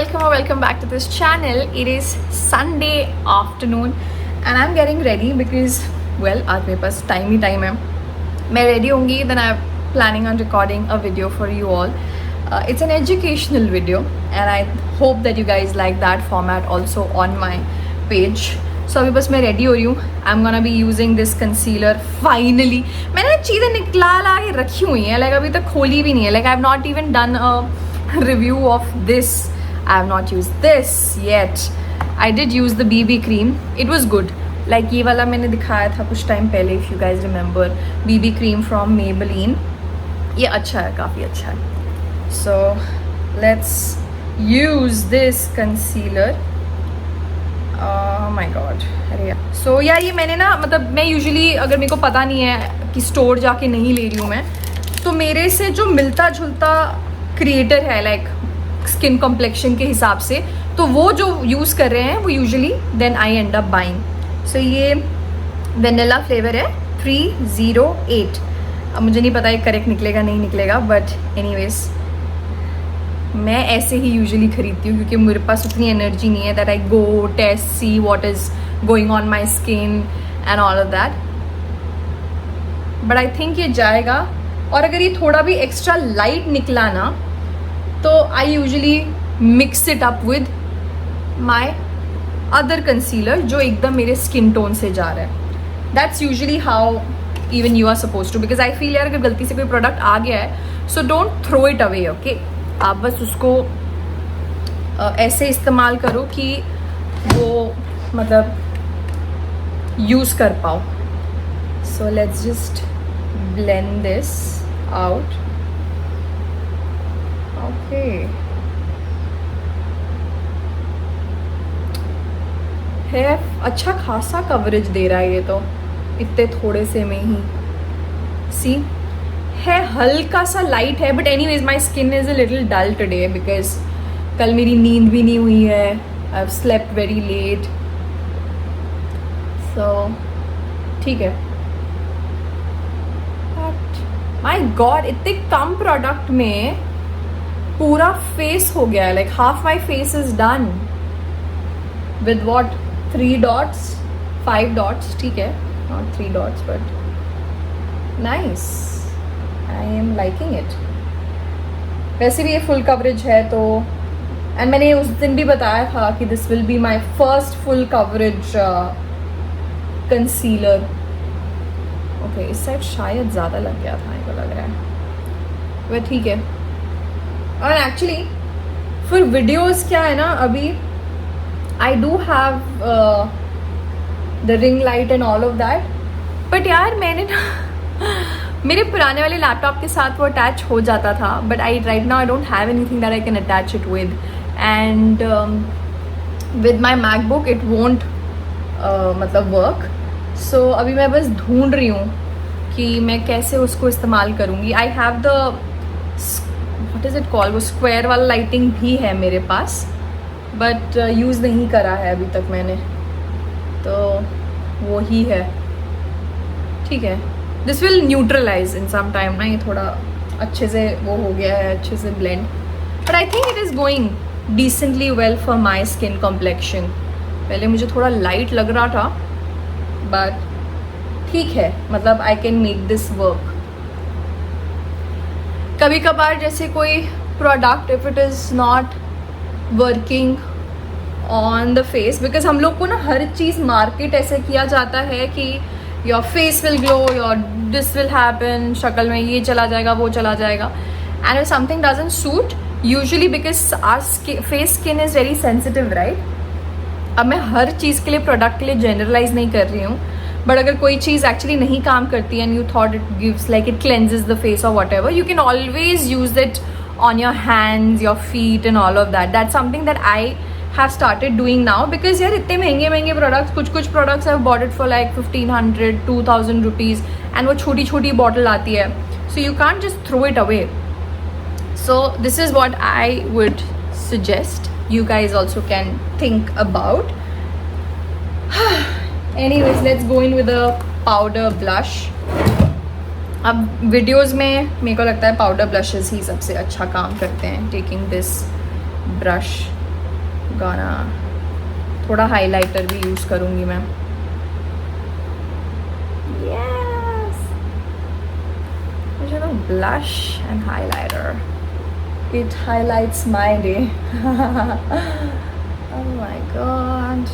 welcome or welcome back to this channel. It is Sunday afternoon and I'm getting ready because well आज मेरे पास time है. मैं ready होंगी, then I'm planning on recording a video for you all. It's an educational video and I hope that you guys like that format also on my page. So अभी बस मैं ready हो रही हूँ. I'm gonna be using this concealer finally. मैंने चीज़ें निकला के रखी हुई हैं, like अभी तक खोली भी नहीं है. Like I've not even done a review of this. I have not used this yet. I did use the BB cream. It was good. Like ये वाला मैंने दिखाया था कुछ टाइम पहले, if you guys remember. BB cream from Maybelline. ये अच्छा है, काफ़ी अच्छा है. So let's use this concealer. Oh my god. अरे यार. So यार ये मैंने ना मतलब मैं usually अगर मेरे को पता नहीं है कि स्टोर जाके नहीं ले रही हूँ मैं, तो मेरे से जो मिलता जुलता क्रिएटर है लाइक स्किन कॉम्प्लेक्शन के हिसाब से, तो वो जो यूज़ कर रहे हैं वो usually then I end up buying. So ये वेनिला फ्लेवर है 308. अब मुझे नहीं पता ये करेक्ट निकलेगा नहीं निकलेगा, बट एनीवेज मैं ऐसे ही यूजुअली खरीदती हूँ क्योंकि मेरे पास उतनी एनर्जी नहीं है that I go test see what is going on my skin and all of that. But I think ये जाएगा. और अगर ये थोड़ा भी एक्स्ट्रा लाइट निकला ना तो I usually mix it up with my other concealer जो एकदम मेरे स्किन टोन से जा रहा है. That's usually how even you are suppose to, because I feel यार अगर गलती से कोई प्रोडक्ट आ गया है so don't throw it away. Okay, आप बस उसको ऐसे इस्तेमाल करो कि वो मतलब यूज़ कर पाओ. So let's just blend this out. Okay. है अच्छा खासा कवरेज दे रहा है ये तो इतने थोड़े से में ही. सी है हल्का सा लाइट है, but anyways my skin is a little dull today because कल मेरी नींद भी नहीं हुई है. I have slept very late. So ठीक है. माय गॉड, इतने कम प्रोडक्ट में पूरा फेस हो गया है. Like half my face is done with what 3 dots 5 dots. ठीक है, not 3 dots but nice. I am liking it. वैसे भी ये फुल कवरेज है तो, एंड मैंने उस दिन भी बताया था कि this will be my first full coverage concealer. Okay, इस साइड शायद ज़्यादा लग गया था, मेरे को लग रहा है, वह ठीक है. और एक्चुअली फिर वीडियोस क्या है ना, अभी I do have the ring light and all of that, but यार मैंने ना मेरे पुराने वाले लैपटॉप के साथ वो अटैच हो जाता था, but I right now I don't have anything that I can attach it with. And with my MacBook it won't मतलब वर्क. सो अभी मैं बस ढूंढ रही हूँ कि मैं कैसे उसको इस्तेमाल करूँगी. I have the what is it call, वो स्क्वायर वाला लाइटिंग भी है मेरे पास, बट यूज़ नहीं करा है अभी तक मैंने, तो वो ही है. ठीक है, this will neutralise in some time ना. ये थोड़ा अच्छे से वो हो गया है, अच्छे से blend, but I think it is going decently well for my skin complexion. पहले मुझे थोड़ा लाइट लग रहा था, बट ठीक है, मतलब I can make this work. कभी कभार जैसे कोई product if it is not working on the face, because हम लोग को ना हर चीज़ मार्केट ऐसे किया जाता है कि your face will glow, your this will happen, शक्ल में ये चला जाएगा वो चला जाएगा. And if something doesn't suit usually because our face skin is very sensitive right. अब मैं हर चीज़ के लिए प्रोडक्ट के लिए जनरलाइज नहीं कर रही हूँ, बट अगर कोई चीज़ एक्चुअली नहीं काम करती and you thought it gives like it cleanses the face और whatever, you can always use it on your hands, your feet and all of that. That's something that I have started doing now, because यार इतने महंगे महंगे products, कुछ products have bought it for like 1500 2000 rupees, and वो छोटी छोटी bottle आती है, so you can't just throw it away. So this is what I would suggest. You guys also can think about. Anyways, let's go in with a powder blush. अब videos में मेरे को लगता है पाउडर ब्लशेस ही सबसे अच्छा काम करते हैं. टेकिंग दिस ब्रश गाना थोड़ा हाइलाइटर भी यूज़ करूँगी मैं. Yes. मुझे तो blush and highlighter. It highlights my day. Oh my god.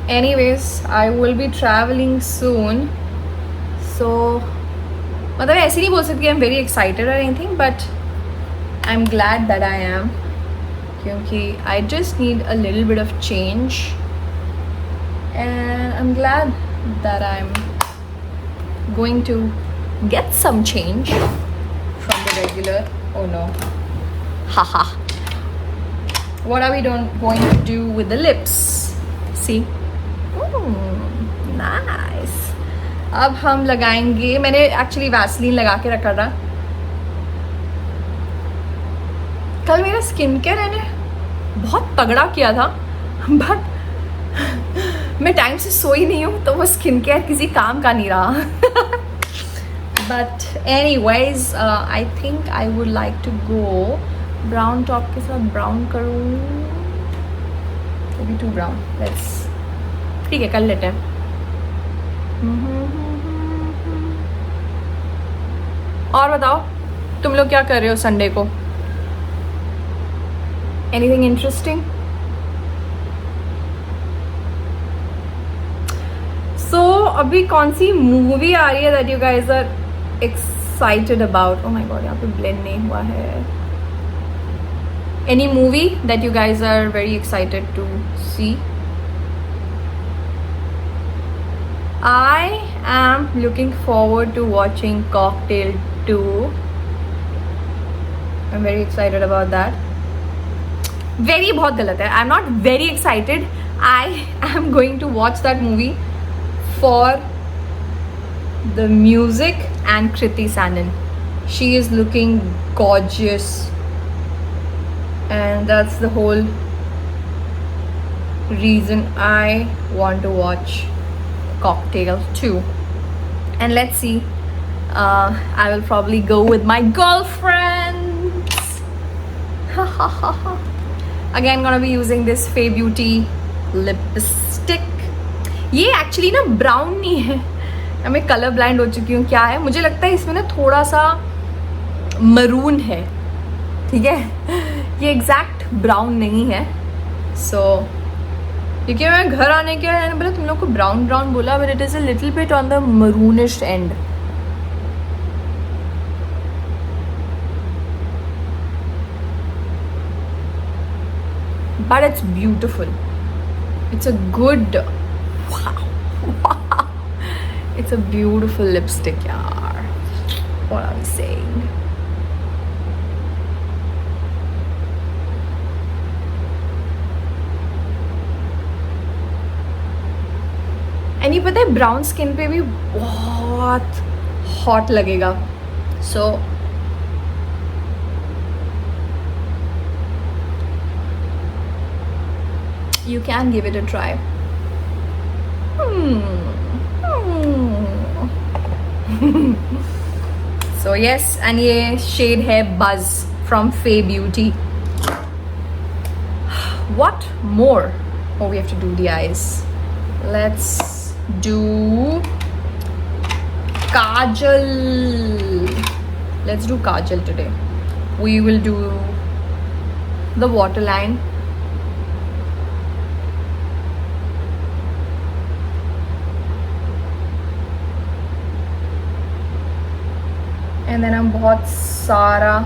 Anyways, I will be traveling soon. So मतलब ऐसे नहीं बोल सकती I'm very excited or anything, but I'm glad that I am. क्योंकि I just need a little bit of change. And I'm glad that I'm going to get some change from the regular. Oh no. Haha. What are we going to do with the lips? See? Nice. अब हम लगाएंगे. मैंने actually Vaseline लगा के रखा था. कल मेरा स्किन केयर मैंने बहुत तगड़ा किया था, बट मैं टाइम से सोई नहीं हूँ तो वो स्किन केयर किसी काम का नहीं रहा. But anyways I think I would like to go brown top के साथ ब्राउन करूँ. अभी टू ब्राउन. लेट्स ठीक है, कर लेते हैं. और बताओ तुम लोग क्या कर रहे हो संडे को? Anything interesting? सो अभी कौन सी मूवी आ रही है that you guys are excited about? Oh my god, यहाँ पे ब्लेंड नहीं हुआ है. Any movie that you guys are very excited to see? I am looking forward to watching Cocktail 2. I'm very excited about that. Very बहुत गलत है. I'm not very excited. I am going to watch that movie for the music and Kriti Sanon. She is looking gorgeous, and that's the whole reason I want to watch Cocktail 2. And let's see, I will probably go with my girlfriends. Again gonna be using this Fay Beauty lipstick. ये actually ना brown नहीं है, मैं colour blind हो चुकी हूँ. क्या है, मुझे लगता है इसमें ना थोड़ा सा मरून है. ठीक है, ये एग्जैक्ट ब्राउन नहीं है. सो क्योंकि मैं घर आने के मैंने बोला तुम लोग को ब्राउन ब्राउन बोला, but it is a little bit on the maroonish end. But it's beautiful. It's a good, it's a beautiful lipstick यार. What are we saying? And ये पता है ब्राउन स्किन पे भी बहुत हॉट लगेगा. So you can give it a try. So yes, and ये shade है बज फ्रॉम फे beauty. What more? Oh, we have to do the eyes. Let's do kajal. Let's do kajal today. We will do the waterline. And then हम बहुत सारा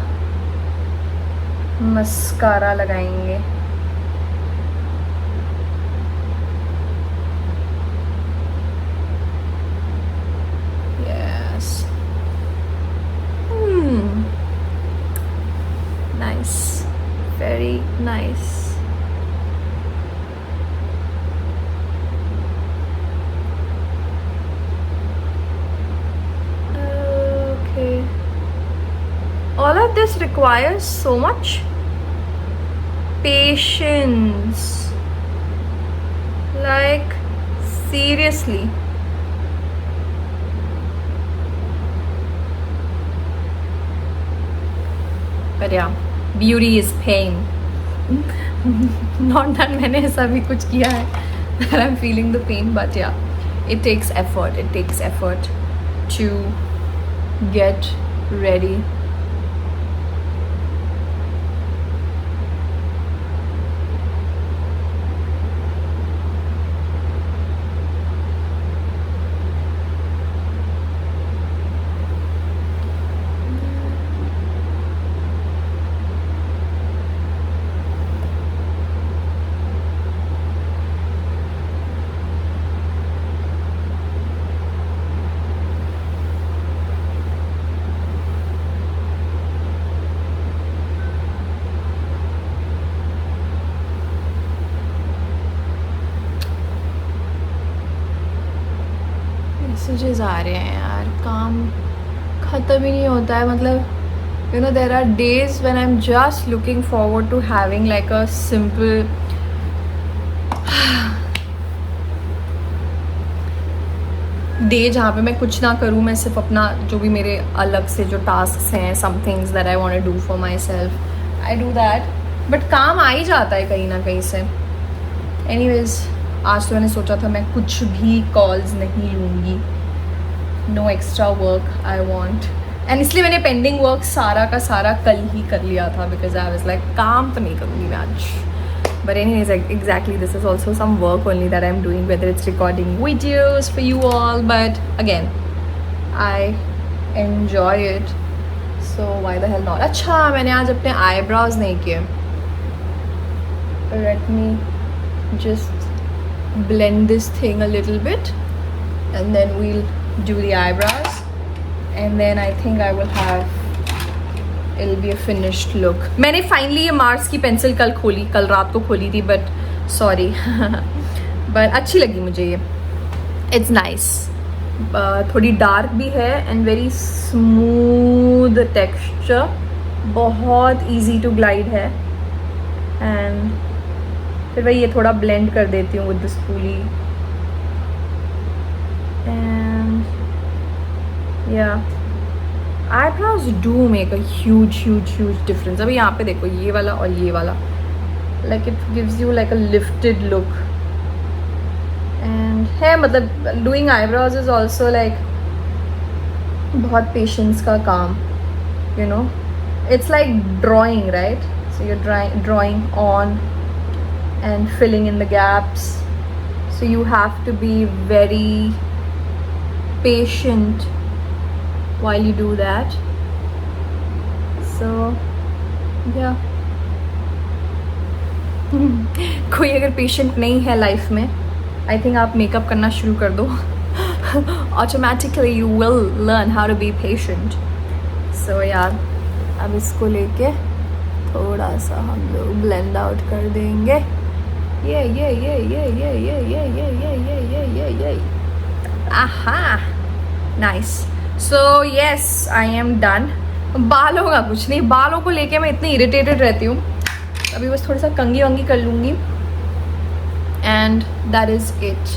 mascara लगाएंगे. Very nice. Okay. All of this requires so much patience. Like, seriously. But yeah, beauty is pain. Not that मैंने ऐसा भी कुछ किया है that I'm feeling the pain, but yeah, it takes effort to get ready. Messages आ रहे हैं यार, काम ख़त्म ही नहीं होता है. मतलब you know, there are days when I'm just looking forward to having like a simple day जहाँ पे मैं कुछ ना करूँ, मैं सिर्फ अपना जो भी मेरे अलग से जो टास्क हैं, some things that I want to do for myself, I do that. But काम आ ही जाता है कहीं ना कहीं से. एनीवेज, आज तो मैंने सोचा था मैं कुछ भी कॉल्स नहीं लूँगी, no extra work I want. And इसलिए मैंने पेंडिंग वर्क सारा का सारा कल ही कर लिया था, बिकॉज आई वाज लाइक काम तो नहीं करूँगी मैं आज. But anyways, exactly, this is also some work only that I'm doing, whether it's recording videos for you all, but again, I enjoy it, so why the hell not. अच्छा, मैंने आज अपने eyebrows नहीं किए. Let me just blend this thing a little bit, and then we'll do the eyebrows, and then I think I will have, it'll be a finished look. मैंने finally ये Mars की pencil कल खोली, कल रात को खोली थी, बट सॉरी बट अच्छी लगी मुझे ये. इट्स नाइस, थोड़ी डार्क भी है एंड वेरी स्मूथ टेक्सचर, बहुत इजी टू ग्लाइड है. एंड फिर मैं ये थोड़ा ब्लेंड कर देती हूँ विद द स्पूली. एंड या eyebrows do make a huge difference. अभी यहाँ पे देखो, ये वाला और ये वाला, like it gives you like a lifted look. and है मतलब doing eyebrows is also like बहुत patience का काम, you know. It's like drawing, right? So you're drawing on and filling in the gaps, so you have to be very patient while you do that. So yeah. कोई अगर patient नहीं है life में, I think आप makeup करना शुरू कर दो. Automatically you will learn how to be patient. So यार, अब इसको लेके थोड़ा सा हम लोग ब्लेंड आउट कर देंगे. ये आहा, nice. So yes, I am done. बालों का कुछ नहीं, बालों को लेके मैं इतनी इरिटेटेड रहती हूँ. अभी बस थोड़ा सा कंगी वंगी कर लूँगी, and that is it.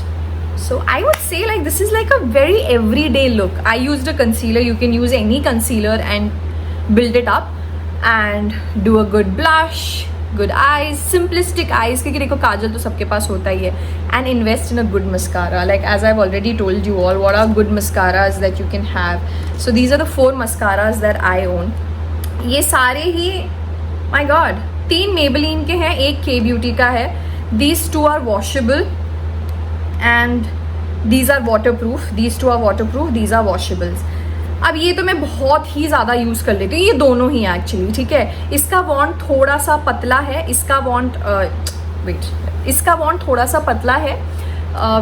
So I would say like this is like a very every day look. I used a concealer. You can use any concealer and build it up and do a good blush, good eyes, simplistic eyes, क्योंकि देखो काजल तो सबके पास होता ही है. and invest in a good mascara, like as I've already told you all what are good mascaras that you can have. So these are the 4 mascaras that I own. ये सारे ही my god 3 Maybelline के हैं, 1 K Beauty का है. these 2 are washable and these are waterproof. these 2 are waterproof, these are washables. अब ये तो मैं बहुत ही ज़्यादा यूज़ कर लेती हूँ, ये दोनों ही एक्चुअली, ठीक है. इसका वॉन्ट थोड़ा सा पतला है, इसका वॉन्ट इसका वॉन्ट थोड़ा सा पतला है,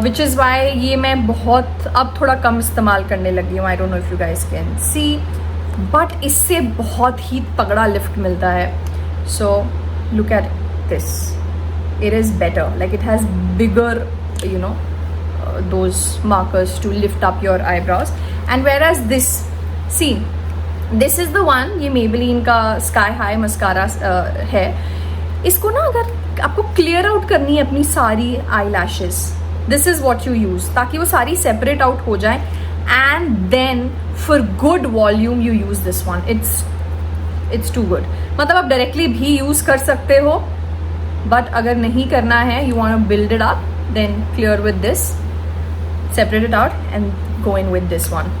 विच इज़ वाई ये मैं बहुत अब थोड़ा कम इस्तेमाल करने लगी हूँ. I don't know if you guys can see, but इससे बहुत ही तगड़ा लिफ्ट मिलता है. So look at this, it is better, like it has bigger you know those markers to lift up your eyebrows. And whereas this, see, this is the one, ये Maybelline का Sky High mascara है. इसको ना अगर आपको clear out करनी है अपनी सारी eyelashes, this is what you use, ताकि वो सारी separate out हो जाए. And then for good volume you use this one. It's too good. मतलब आप directly भी use कर सकते हो, But अगर नहीं करना है, you want to build it up, then clear with this, separate it out and go in with this one.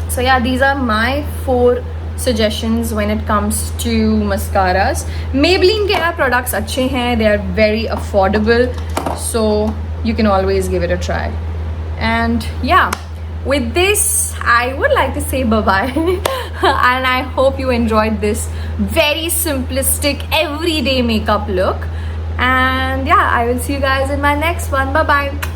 So yeah, these are my 4 suggestions when it comes to mascaras. Maybelline के यार products अच्छे हैं, they are very affordable, so you can always give it a try. And yeah, with this I would like to say bye bye and I hope you enjoyed this very simplistic everyday makeup look. And yeah, I will see you guys in my next one. Bye bye.